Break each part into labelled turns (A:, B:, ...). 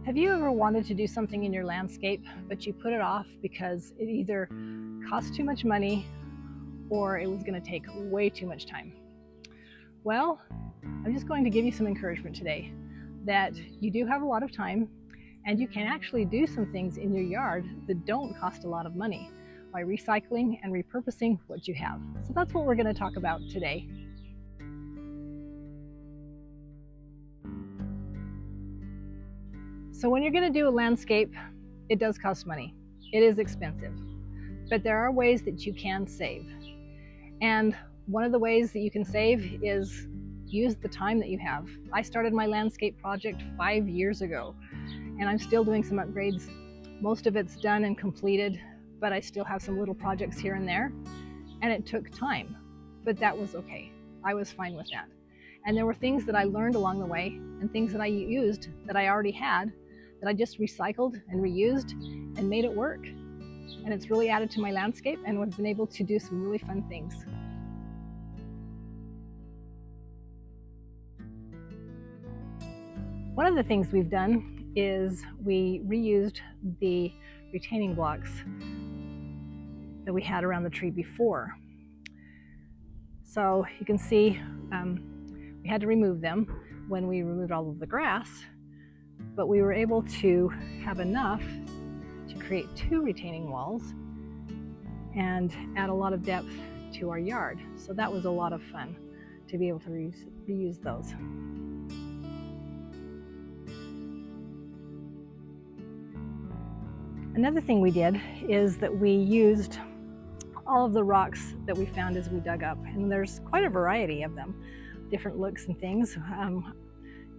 A: Have you ever wanted to do something in your landscape, but you put it off because it either cost too much money or it was going to take way too much time? Well, I'm just going to give you some encouragement today that you do have a lot of time and you can actually do some things in your yard that don't cost a lot of money by recycling and repurposing what you have. So that's what we're going to talk about today. So when you're going to do a landscape, it does cost money. It is expensive, but there are ways that you can save. And one of the ways that you can save is use the time that you have. I started my landscape project 5 years ago, and I'm still doing some upgrades. Most of it's done and completed, but I still have some little projects here and there, and it took time, but that was okay. I was fine with that. And there were things that I learned along the way and things that I used that I already had that I just recycled and reused and made it work. And it's really added to my landscape, and we've been able to do some really fun things. One of the things we've done is we reused the retaining blocks that we had around the tree before. So you can see we had to remove them when we removed all of the grass, but we were able to have enough to create 2 retaining walls and add a lot of depth to our yard. So that was a lot of fun to be able to reuse those. Another thing we did is that we used all of the rocks that we found as we dug up, and there's quite a variety of them, different looks and things.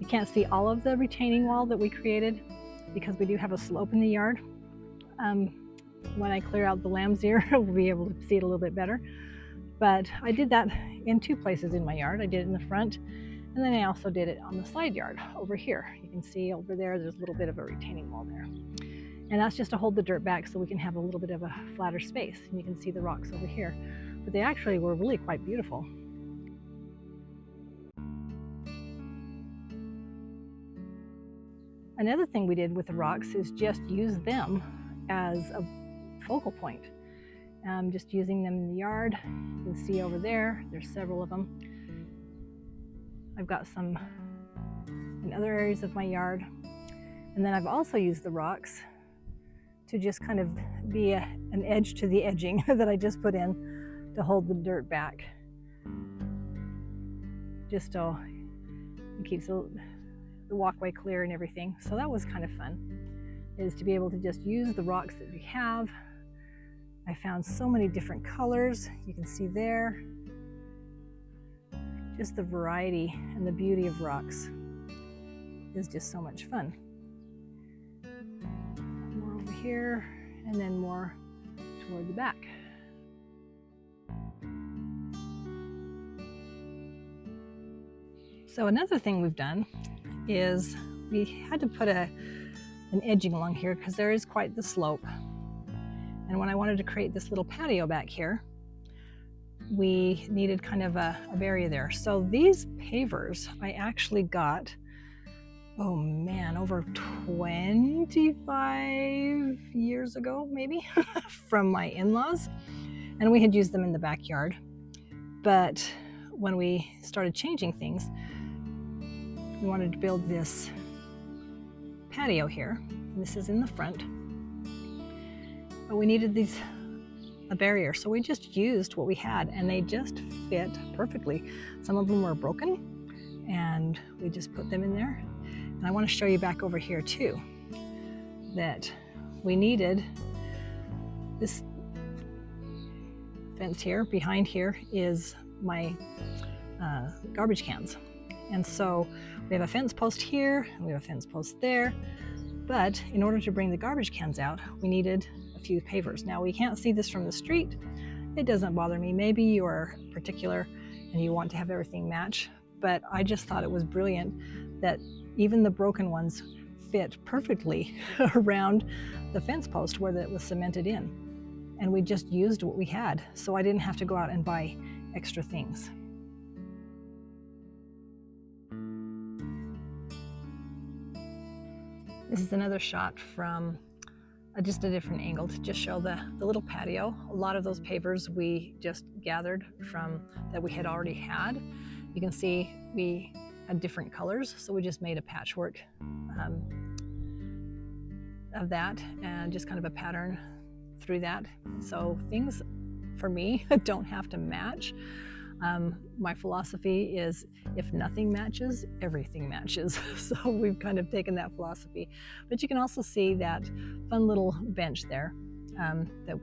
A: You can't see all of the retaining wall that we created because we do have a slope in the yard. When I clear out the lamb's ear, we'll be able to see it a little bit better. But I did that in 2 places in my yard. I did it in the front, and then I also did it on the side yard over here. You can see over there, there's a little bit of a retaining wall there. And that's just to hold the dirt back so we can have a little bit of a flatter space. And you can see the rocks over here. But they actually were really quite beautiful. Another thing we did with the rocks is just use them as a focal point. Just using them in the yard. You can see over there, there's several of them. I've got some in other areas of my yard. And then I've also used the rocks to just kind of be an edge to the edging that I just put in to hold the dirt back. Just so it keeps the walkway clear and everything. So that was kind of fun, is to be able to just use the rocks that we have. I found so many different colors. You can see there. Just the variety and the beauty of rocks is just so much fun. More over here, and then more toward the back. So another thing we've done is we had to put an edging along here because there is quite the slope. And when I wanted to create this little patio back here, we needed kind of a barrier there. So these pavers I actually got, oh man, over 25 years ago maybe, from my in-laws. And we had used them in the backyard. But when we started changing things, we wanted to build this patio here. This is in the front. But we needed a barrier, so we just used what we had, and they just fit perfectly. Some of them were broken, and we just put them in there. And I want to show you back over here too, that we needed this fence here. Behind here is my garbage cans. And so we have a fence post here, and we have a fence post there. But in order to bring the garbage cans out, we needed a few pavers. Now we can't see this from the street. It doesn't bother me. Maybe you're particular and you want to have everything match, but I just thought it was brilliant that even the broken ones fit perfectly around the fence post where it was cemented in. And we just used what we had, so I didn't have to go out and buy extra things. This is another shot from just a different angle to just show the little patio. A lot of those pavers we just gathered from that we had already had. You can see we had different colors, so we just made a patchwork of that and just kind of a pattern through that. So things for me don't have to match. My philosophy is if nothing matches, everything matches. So we've kind of taken that philosophy. But you can also see that fun little bench there that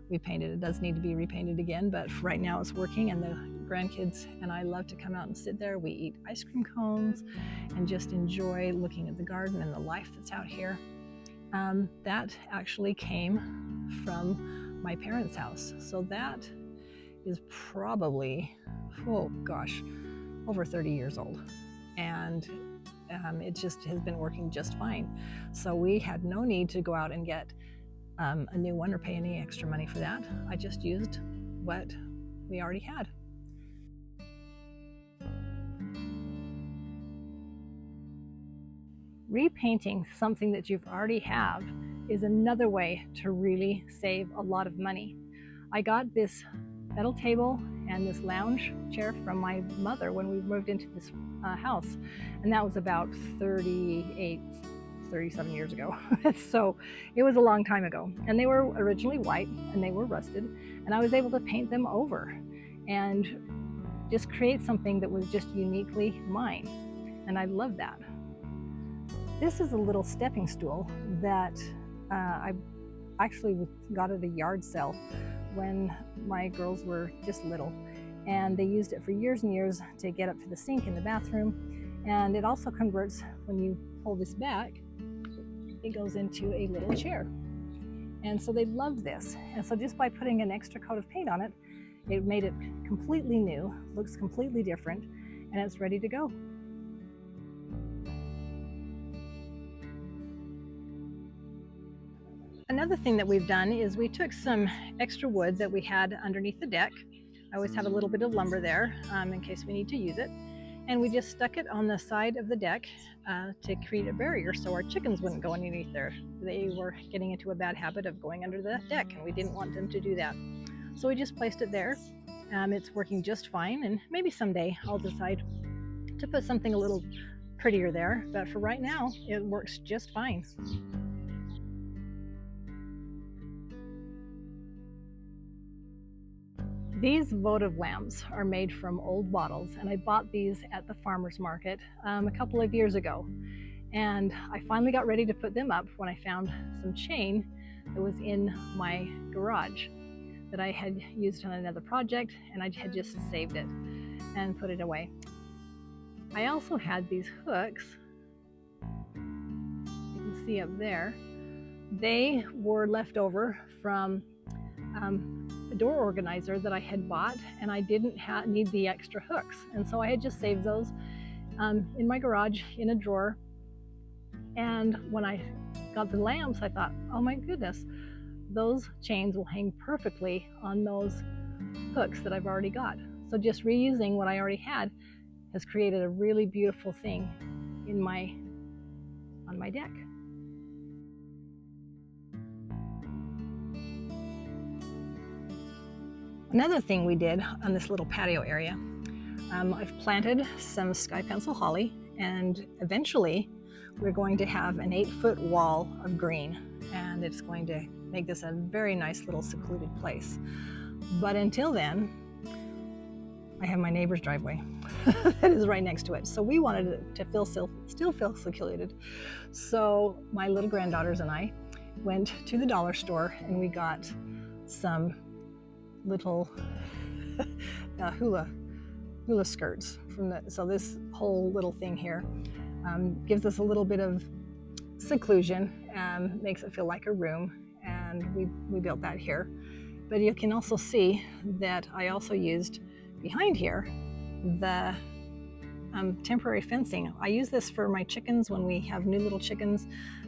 A: we painted. It does need to be repainted again, but right now it's working, and the grandkids and I love to come out and sit there. We eat ice cream cones and just enjoy looking at the garden and the life that's out here. That actually came from my parents' house. So that is probably, oh gosh, over 30 years old. And it just has been working just fine. So we had no need to go out and get a new one or pay any extra money for that. I just used what we already had. Repainting something that you've already have is another way to really save a lot of money. I got this metal table and this lounge chair from my mother when we moved into this house, and that was about 37 years ago. So it was a long time ago, and they were originally white and they were rusted, and I was able to paint them over and just create something that was just uniquely mine, and I love that. This is a little stepping stool that I actually got at a yard sale when my girls were just little, and they used it for years and years to get up to the sink in the bathroom. And it also converts, when you pull this back, it goes into a little chair. And so they loved this. And so just by putting an extra coat of paint on it, it made it completely new, looks completely different, and it's ready to go. Another thing that we've done is we took some extra wood that we had underneath the deck. I always have a little bit of lumber there in case we need to use it. And we just stuck it on the side of the deck to create a barrier so our chickens wouldn't go underneath there. They were getting into a bad habit of going under the deck, and we didn't want them to do that. So we just placed it there. It's working just fine, and maybe someday I'll decide to put something a little prettier there, but for right now it works just fine. These votive lamps are made from old bottles, and I bought these at the farmer's market a couple of years ago. And I finally got ready to put them up when I found some chain that was in my garage that I had used on another project, and I had just saved it and put it away. I also had these hooks, you can see up there. They were left over from a door organizer that I had bought, and I didn't need the extra hooks, and so I had just saved those in my garage in a drawer. And when I got the lamps, I thought, oh my goodness, those chains will hang perfectly on those hooks that I've already got. So just reusing what I already had has created a really beautiful thing on my deck. Another thing we did on this little patio area, I've planted some sky pencil holly, and eventually we're going to have an 8-foot wall of green, and it's going to make this a very nice little secluded place. But until then, I have my neighbor's driveway that is right next to it. So we wanted it to still feel secluded. So my little granddaughters and I went to the dollar store, and we got some little hula skirts so this whole little thing here gives us a little bit of seclusion, makes it feel like a room, and we built that here. But you can also see that I also used behind here the temporary fencing. I use this for my chickens when we have new little chickens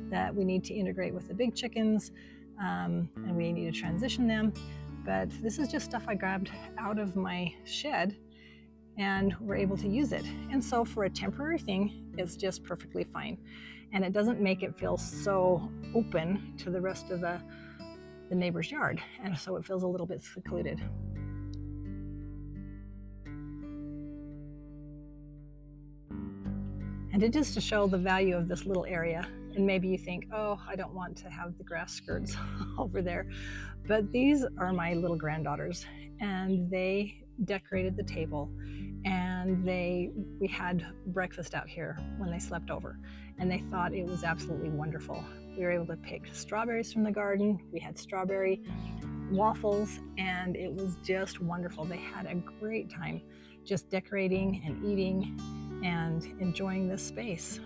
A: that we need to integrate with the big chickens, and we need to transition them. But this is just stuff I grabbed out of my shed, and we're able to use it. And so for a temporary thing, it's just perfectly fine. and it doesn't make it feel so open to the rest of the neighbor's yard, and so it feels a little bit secluded. And just to show the value of this little area, and maybe you think, oh, I don't want to have the grass skirts over there, but these are my little granddaughters, and they decorated the table, and we had breakfast out here when they slept over, and they thought it was absolutely wonderful. We were able to pick strawberries from the garden. We had strawberry waffles, and it was just wonderful. They had a great time just decorating and eating and enjoying this space.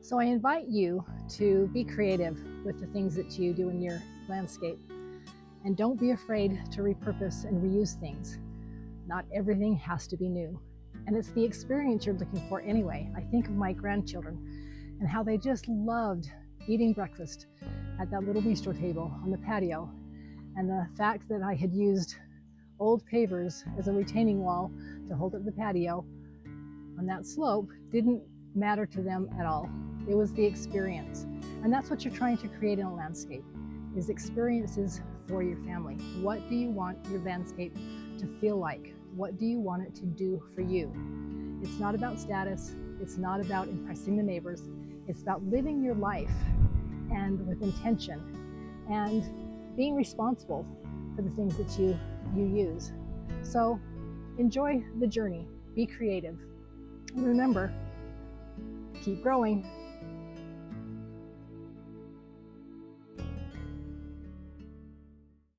A: So I invite you to be creative with the things that you do in your landscape, and don't be afraid to repurpose and reuse things. Not everything has to be new, and it's the experience you're looking for anyway. I think of my grandchildren and how they just loved eating breakfast at that little bistro table on the patio, and the fact that I had used old pavers as a retaining wall to hold up the patio on that slope didn't matter to them at all. It was the experience. And that's what you're trying to create in a landscape, is experiences for your family. What do you want your landscape to feel like? What do you want it to do for you? It's not about status. It's not about impressing the neighbors. It's about living your life and with intention and being responsible for the things that you use. So enjoy the journey. Be creative. And remember, keep growing.